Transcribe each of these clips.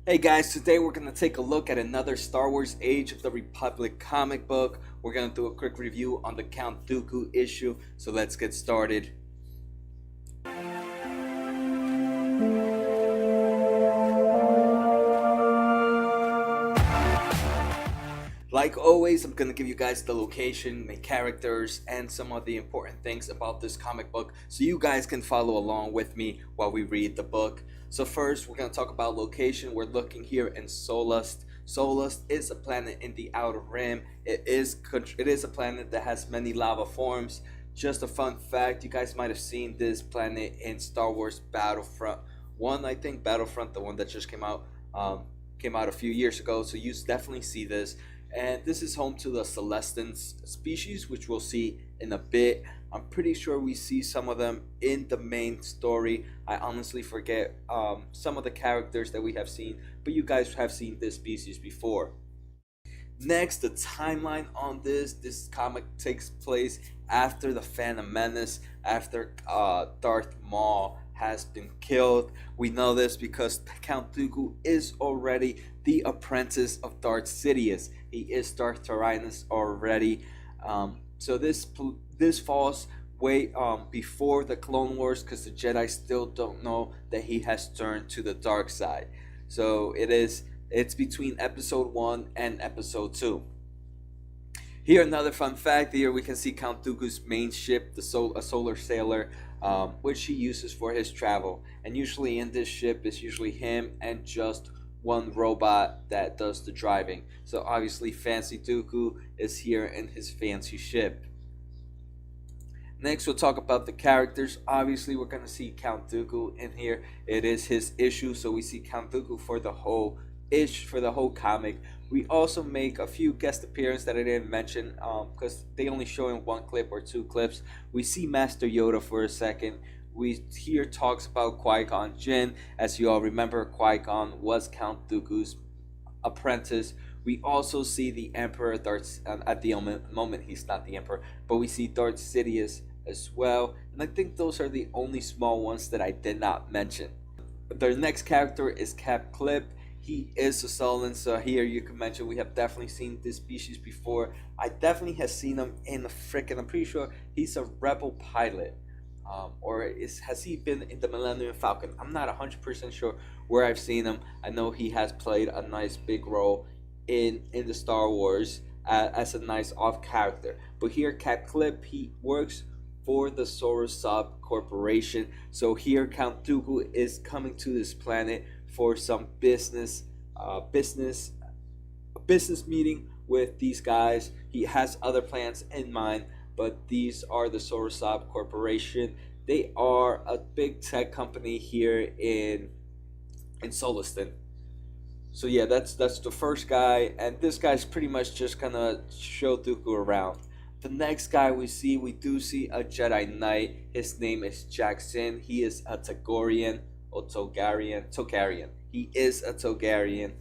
Hey guys, today we're going to take a look at another Star Wars Age of the Republic comic book. We're going to do a quick review on the Count Dooku issue, so let's get started. Like always, I'm going to give you guys the location, main characters, and some of the important things about this comic book so you guys can follow along with me while we read the book. So first, we're going to talk about location. We're looking here in Solust. Solust is a planet in the Outer Rim. It is a planet that has many lava forms. Just a fun fact, you guys might have seen this planet in Star Wars Battlefront 1, I think. Battlefront, the one that just came out a few years ago. So you definitely see this. And this is home to the Celestins species, which we'll see in a bit. I'm pretty sure we see some of them in the main story. I honestly forget some of the characters that we have seen, but you guys have seen this species before. Next, the timeline on this comic takes place after the Phantom Menace, after Darth Maul has been killed. We know this because Count Dooku is already the apprentice of Darth Sidious. He is Darth Tyranus already. So this falls way before the Clone Wars, because the Jedi still don't know that he has turned to the dark side. So it's between episode 1 and episode 2. Here, another fun fact. Here we can see Count Dooku's main ship, a solar sailor, which he uses for his travel. And usually in this ship, it's usually him and just one robot that does the driving. So obviously Fancy Dooku is here in his fancy ship. Next, we'll talk about the characters. Obviously, we're going to see Count Dooku in here. It is his issue, so we see Count Dooku for the whole comic. We also make a few guest appearances that I didn't mention because they only show in one clip or two clips. We see Master Yoda for a second. We hear talks about Qui-Gon Jinn. As you all remember, Qui-Gon was Count Dooku's apprentice. We also see the Emperor Darth. At the moment, he's not the Emperor, but we see Darth Sidious as well. And I think those are the only small ones that I did not mention. The next character is Cap Clip. He is a Sullen, so here you can mention we have definitely seen this species before. I definitely have seen him in the I'm pretty sure he's a rebel pilot. Has he been in the Millennium Falcon? I'm not 100% sure where I've seen him. I know he has played a nice big role in the Star Wars as a nice off character. But here, Cap Clip, he works for the Sorosab Corporation. So here, Count Dooku is coming to this planet for some business meeting with these guys. He has other plans in mind, but these are the Sorosab Corporation. They are a big tech company here in Soliston. So yeah, that's the first guy, and this guy's pretty much just gonna show Dooku around. The next guy we do see a Jedi Knight. His name is Jackson. He is a Togarian. He is a Togarian.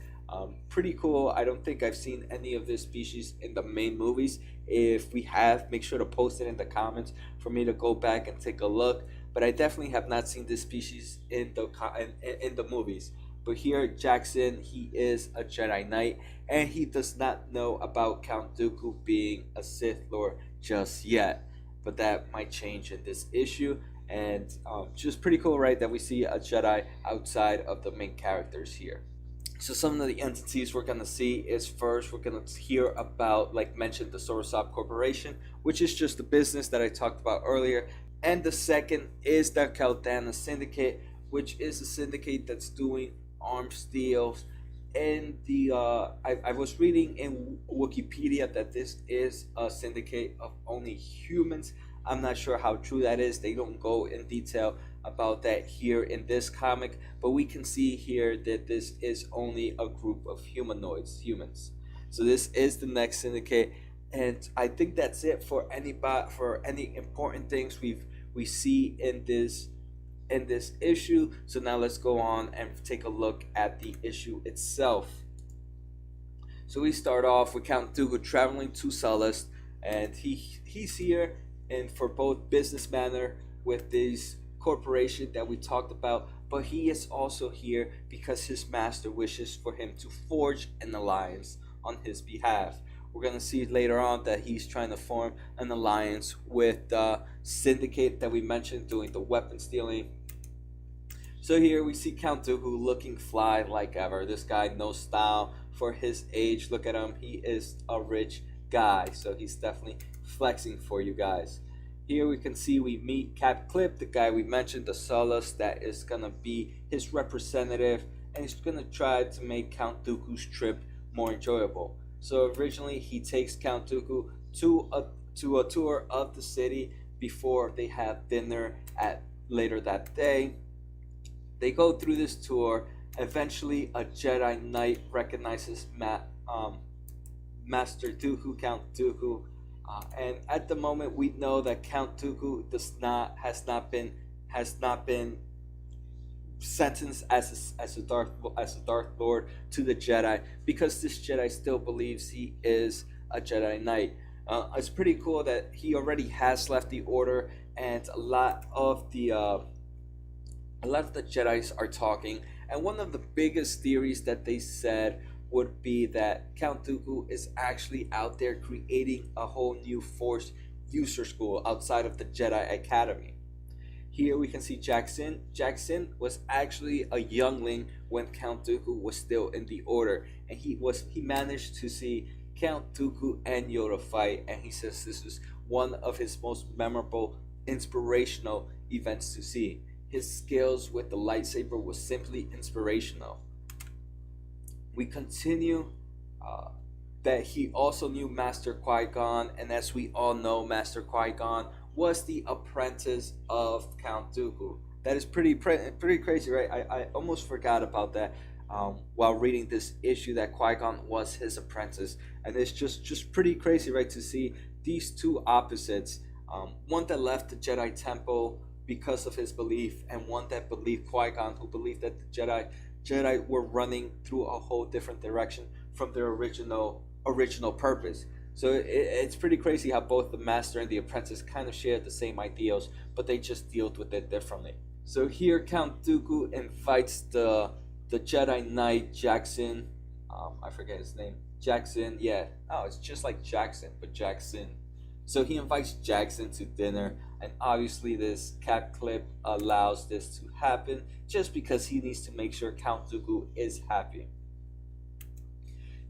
Pretty cool. I don't think I've seen any of this species in the main movies. If we have, make sure to post it in the comments for me to go back and take a look. But I definitely have not seen this species in the movies. But here, Jackson, he is a Jedi Knight, and he does not know about Count Dooku being a Sith Lord just yet. But that might change in this issue. And just pretty cool, right, that we see a Jedi outside of the main characters here. So some of the entities we're going to see is, first, we're going to hear about, like mentioned, the Sorosab Corporation, which is just the business that I talked about earlier. And the second is the Caldana Syndicate, which is a syndicate that's doing arms deals. And I was reading in Wikipedia that this is a syndicate of only humans. I'm not sure how true that is. They don't go in detail about that here in this comic, but we can see here that this is only a group of humans. So this is the next syndicate, and I think that's it for any important things we see in this issue. So now let's go on and take a look at the issue itself. So we start off with Count Dooku traveling to Sullust, and he's here and for both business manner with this corporation that we talked about but he is also here because his master wishes for him to forge an alliance on his behalf. We're going to see later on that he's trying to form an alliance with the syndicate that we mentioned doing the weapon stealing. So here we see Count Dooku looking fly like ever. This guy, no style for his age. Look at him. He is a rich guy. So he's definitely flexing for you guys. Here we can see we meet Cap Clip, the guy we mentioned, the Solus, that is going to be his representative. And he's going to try to make Count Dooku's trip more enjoyable. So originally he takes Count Dooku to a tour of the city before they have dinner at later that day. They go through this tour. Eventually a Jedi Knight recognizes Master Dooku, Count Dooku, and at the moment we know that Count Dooku has not been sentenced as a Darth Lord to the Jedi, because this Jedi still believes he is a Jedi Knight. It's pretty cool that he already has left the Order, and a lot of the Jedis are talking. And one of the biggest theories that they said would be that Count Dooku is actually out there creating a whole new Force user school outside of the Jedi Academy. Here we can see Jackson. Jackson was actually a youngling when Count Dooku was still in the Order, and he managed to see Count Dooku and Yoda fight, and he says this was one of his most memorable, inspirational events to see. His skills with the lightsaber was simply inspirational. We continue that he also knew Master Qui-Gon, and as we all know, Master Qui-Gon was the apprentice of Count Dooku. That is pretty crazy, right? I almost forgot about that while reading this issue, that Qui-Gon was his apprentice, and it's just pretty crazy, right, to see these two opposites, one that left the Jedi Temple because of his belief, and one that believed Qui-Gon, who believed that the Jedi were running through a whole different direction from their original purpose. So it's pretty crazy how both the master and the apprentice kind of shared the same ideals, but they just dealt with it differently. So here Count Dooku invites the Jedi Knight Jackson. I forget his name. Jackson, yeah. Oh, it's just like Jackson, but Jackson. So he invites Jackson to dinner, and obviously this Cap Clip allows this to happen just because he needs to make sure Count Dooku is happy.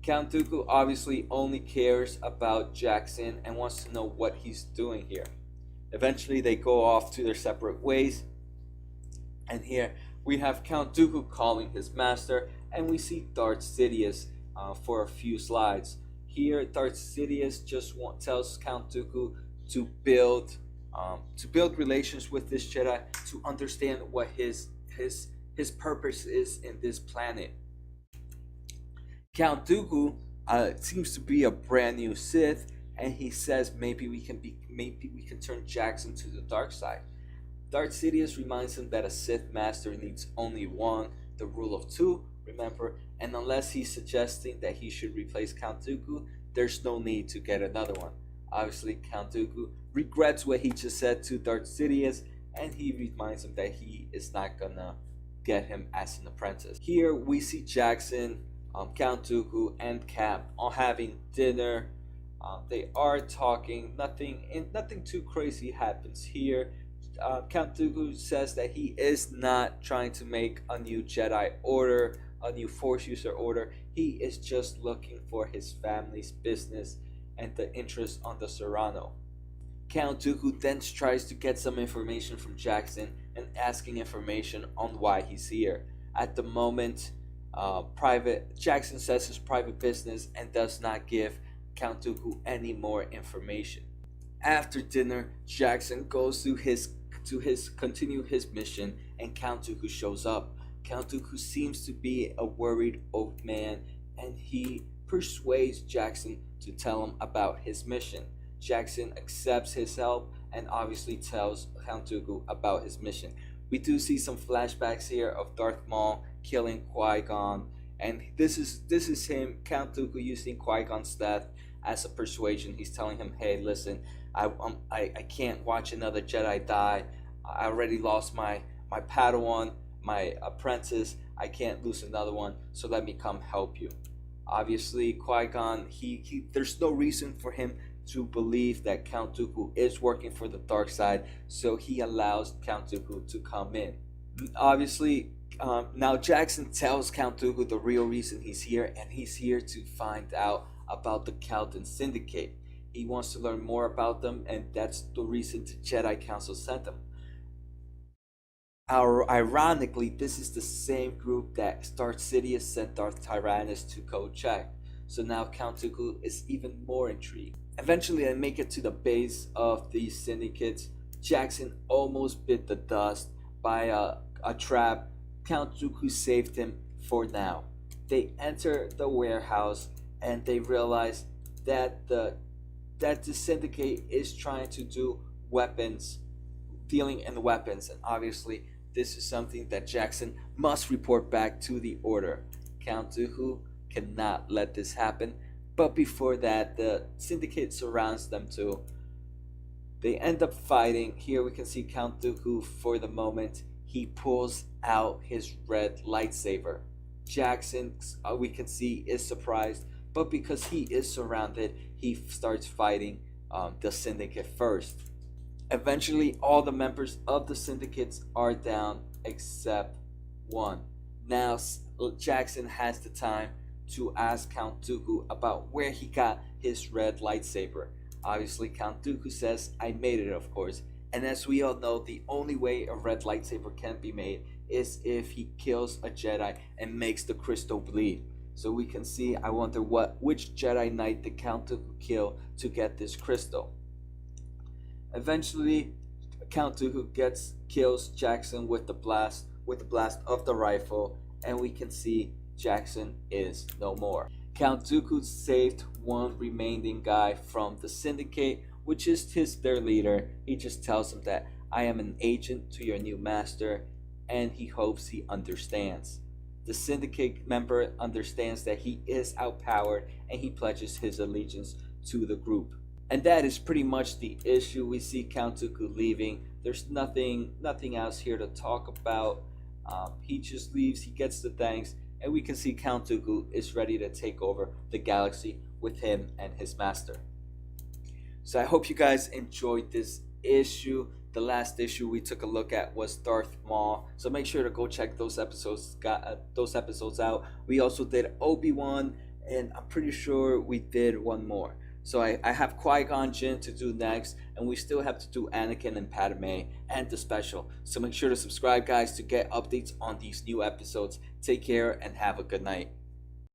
Count Dooku obviously only cares about Jackson and wants to know what he's doing here. Eventually they go off to their separate ways, and here we have Count Dooku calling his master, and we see Darth Sidious for a few slides. Here Darth Sidious just tells Count Dooku to build relations with this Jedi, to understand what his purpose is in this planet. Count Dooku seems to be a brand new Sith, and he says maybe we can turn Jackson to the dark side. Darth Sidious reminds him that a Sith master needs only one, the rule of two, remember, and unless he's suggesting that he should replace Count Dooku, there's no need to get another one. Obviously, Count Dooku regrets what he just said to Darth Sidious, and he reminds him that he is not gonna get him as an apprentice. Here we see Jackson, Count Dooku, and Cap all having dinner. They are talking. Nothing too crazy happens here. Count Dooku says that he is not trying to make a new Jedi Order, a new Force user order. He is just looking for his family's business and the interest on the Serrano. Count Dooku then tries to get some information from Jackson and asking information on why he's here. At the moment, Jackson says his private business and does not give Count Dooku any more information. After dinner, Jackson goes to continue his mission, and Count Dooku shows up. Count Dooku seems to be a worried old man, and he persuades Jackson to tell him about his mission. Jackson accepts his help and obviously tells Count Dooku about his mission. We do see some flashbacks here of Darth Maul killing Qui-Gon, and this is him, Count Dooku, using Qui-Gon's death as a persuasion. He's telling him, hey, listen, I can't watch another Jedi die. I already lost my Padawan. my apprentice. I can't lose another one, so let me come help you. Obviously, Qui-Gon, there's no reason for him to believe that Count Dooku is working for the dark side, so he allows Count Dooku to come in. Obviously, now Jackson tells Count Dooku the real reason he's here, and he's here to find out about the Calton Syndicate. He wants to learn more about them, and that's the reason the Jedi Council sent them. Ironically, this is the same group that Darth Sidious sent Darth Tyranus to go check. So now Count Dooku is even more intrigued. Eventually, they make it to the base of these syndicates. Jackson almost bit the dust by a trap. Count Dooku saved him for now. They enter the warehouse and they realize that the syndicate is trying to do weapons, dealing in weapons, and obviously this is something that Jackson must report back to the Order. Count Dooku cannot let this happen, but before that, the syndicate surrounds them too. They end up fighting. Here we can see Count Dooku for the moment. He pulls out his red lightsaber. Jackson, we can see, is surprised, but because he is surrounded, he starts fighting the syndicate first. Eventually, all the members of the syndicates are down except one. Now, Jackson has the time to ask Count Dooku about where he got his red lightsaber. Obviously, Count Dooku says, "I made it, of course." And as we all know, the only way a red lightsaber can be made is if he kills a Jedi and makes the crystal bleed. So we can see, I wonder which Jedi Knight did Count Dooku kill to get this crystal. Eventually, Count Dooku kills Jackson with the blast of the rifle, and we can see Jackson is no more. Count Dooku saved one remaining guy from the syndicate, which is their leader. He just tells him that I am an agent to your new master, and he hopes he understands. The syndicate member understands that he is outpowered, and he pledges his allegiance to the group. And that is pretty much the issue. We see Count Dooku leaving. There's nothing else here to talk about. He just leaves, he gets the thanks, and we can see Count Dooku is ready to take over the galaxy with him and his master. So I hope you guys enjoyed this issue. The last issue we took a look at was Darth Maul, so make sure to go check those episodes out. We also did Obi-Wan, and I'm pretty sure we did one more. So I have Qui-Gon Jinn to do next, and we still have to do Anakin and Padme and the special. So make sure to subscribe, guys, to get updates on these new episodes. Take care and have a good night.